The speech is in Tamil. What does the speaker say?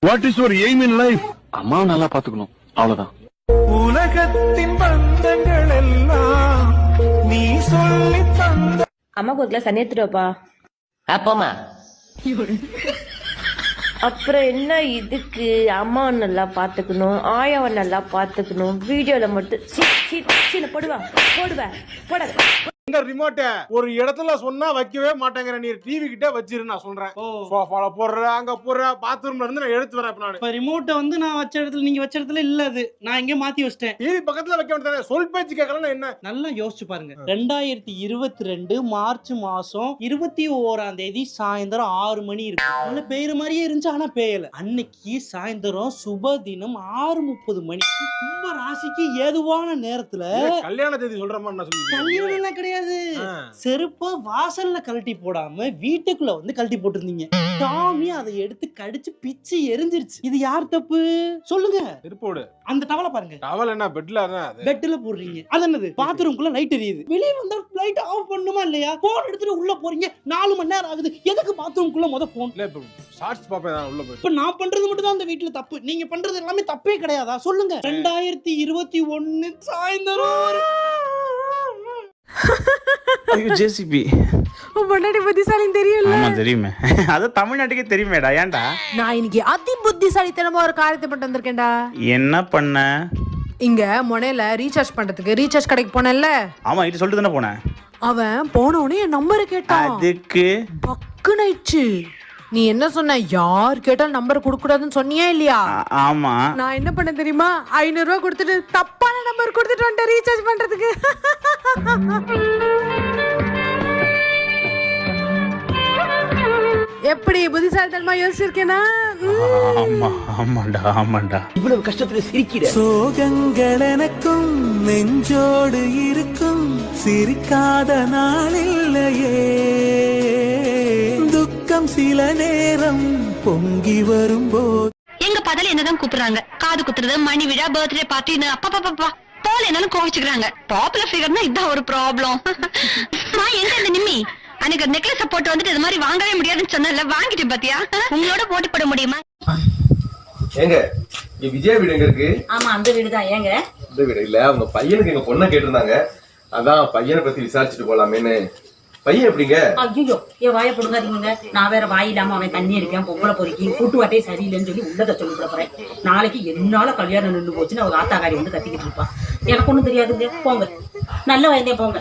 What is your aim in life? அம்மாவை நல்லா பாத்துக்கணும், அவ்வளவுதான். உலகத்தின் பந்தங்கள் எல்லாம் நீ சொல்லி தந்த. அம்மாக்கு ஒரு கிளாஸ் தண்ணி எடுத்துட்டு அப்பமா. அப்புறம் என்ன இதுக்கு அம்மாவை நல்லா பாத்துக்கணும், ஆயாவை நல்லா பாத்துக்கணும், வீடியோல மட்டும் போடுவேன். இந்த ரிமோட்ட ஒரு இடத்துல சொன்னா வைக்கவே மாட்டேங்கிற, நீ டிவி கிட்ட வச்சிரு நான் சொல்றேன். சோஃபால போடுற, அங்க போடுற, பாத்ரூம்ல இருந்து நான் எடுத்து வரேன். இப்ப ரிமோட்ட வந்து நான் வச்ச இடத்துல நீங்க வச்ச இடத்துல இல்ல, அது நான் எங்க மாத்தி வச்சிட்டேன். டிவி பக்கத்துல வைக்க வேண்டியதானே, சொல் பேச்சு கேட்கலன்னா என்ன? நல்லா யோசிச்சு பாருங்க. 2022 மார்ச் மாசம் 21ஆம் தேதி சாயந்தரம் 6 மணி இருக்கு. நல்ல பெய்யுற மாதிரியே இருந்துச்சு, ஆனா பெய்யல. அன்னைக்கு சாயந்தரம் சுப தினம் 6:30 மணிக்கு கும்ப ராசிக்கு ஏதுவான நேரத்துல கல்யாண தேதி சொல்றமா? கல்யாணம் எல்லாம் கிடையாது. செருப்ப வாசல்ல கழட்டி போடாம வீட்டுக்குள்ள வந்து கழட்டி போட்டுருந்தீங்க. சாமி அதை எடுத்து கடிச்சு பிச்சு எரிஞ்சிருச்சு. இது யார் தப்பு சொல்லுங்க? செருப்போடு அந்த டவலை பாருங்க. டவல் என்ன பெட்ல? பெட்ல போடுறீங்க. அது என்னது? பாத்ரூம்குள்ள லைட் எரியுது. வெளியே வந்தா லைட் ஆஃப் பண்ணுமா இல்லையா? போன் எடுத்துட்டு உள்ள போறீங்க, 4 மணி நேரம் ஆகுது. எதுக்கு பாத்ரூம்குள்ள முத போன்? இல்ல இப்ப ஷார்ட்ஸ் பாப்பேன் உள்ள போய். இப்ப நான் பண்றது மட்டும் தான் அந்த வீட்ல தப்பு, நீங்க பண்றது எல்லாமே தப்பே கிடையாதா? சொல்லுங்க. 2021 சாயந்தரம். ஐயோ ஜேசிபி பொண்டாட்டி புத்திசாலின்னு தெரியும்ல? ஆமா தெரியுமே, அது தமிழ்நாட்டுக்கே தெரியுமேடா. ஏன்டா? நான் இன்னைக்கு அதி புத்திசாலித்தனமா ஒரு காரியத்தை பண்ணிட்டு வந்திருக்கேன்டா. என்ன பண்ண? இங்க மொனையில ரீசார்ஜ் பண்றதுக்கு ரீசார்ஜ் கடைக்கு போனேன்ல. ஆமா இது சொல்லிட்டு தானே போனேன். அவன் போனவனே என் நம்பரை கேட்டான். அதுக்கு பக்குன்னு ஆயிடுச்சு. நீ என்ன சொன்ன? யார் கேட்டாலும் நம்பர் கொடுக்க கூடாதுன்னு சொன்னியா இல்லையா? ஆமா. நான் என்ன பண்ண தெரியுமா? 500 ரூபாய் கொடுத்துட்டு தப்பான நம்பர் கொடுத்துட்டு வந்துட்டேன் ரீசார்ஜ் பண்றதுக்கு. எப்படி புத்திசாலித்தனமா யோசிச்சிருக்கேனா? ஆமாண்டா. இவ்வளவு கஷ்டத்துல சிரிக்கிற. சோகங்கள் எனக்கும் நெஞ்சோடு இருக்கும், சிரிக்காத நாளில்லையே. துக்கம் சில நேரம் பொங்கி வரும்போது எங்க பதல என்னதான் கூப்பிடுறாங்க. காது குத்துறது, மணி விழா, பர்த்டே பார்ட்டி, அப்பா போல என்னாலும் கோவிச்சுக்கிறாங்க. பாப்புலர் ஃபிகர்னா இதான் ஒரு ப்ராப்ளம். எங்க இந்த நிம்மி அன்னைக்கு நெக்லஸ் போட்டு வந்துட்டு இது மாதிரி வாங்கவே முடியாதுன்னு சொன்னல, வாங்கிட்டு பாத்தியா? உங்களோட போட்டி போட முடியுமா? ஏங்க விஜய் வீடு எங்க இருக்கு? ஆமா அந்த வீடு தான். ஏங்க இந்த வீடு இல்ல, அவங்க பையனுக்கு எங்க பொண்ணை கேட்டிருந்தாங்க, அதான் பையனை பத்தி விசாரிச்சுட்டு போலாமேன்னு. பையன் எப்படிங்க? ஐயோ என் வாயை கொடுங்காதீங்க. நான் வேற வாய் இல்லாம அவன் தண்ணி அடிக்காம பொம்பளை பொறுக்கி கூட்டுவாட்டே சரியில்லைன்னு சொல்லி உள்ளதை சொல்லி போறேன். நாளைக்கு என்னால கல்யாணம் நின்று போச்சுன்னு அவங்க ஆத்தாக்காரி வந்து கத்திக்கிட்டு இருப்பா. எனக்கு ஒண்ணும் தெரியாதுங்க. போங்க, நல்ல வயதே போங்க.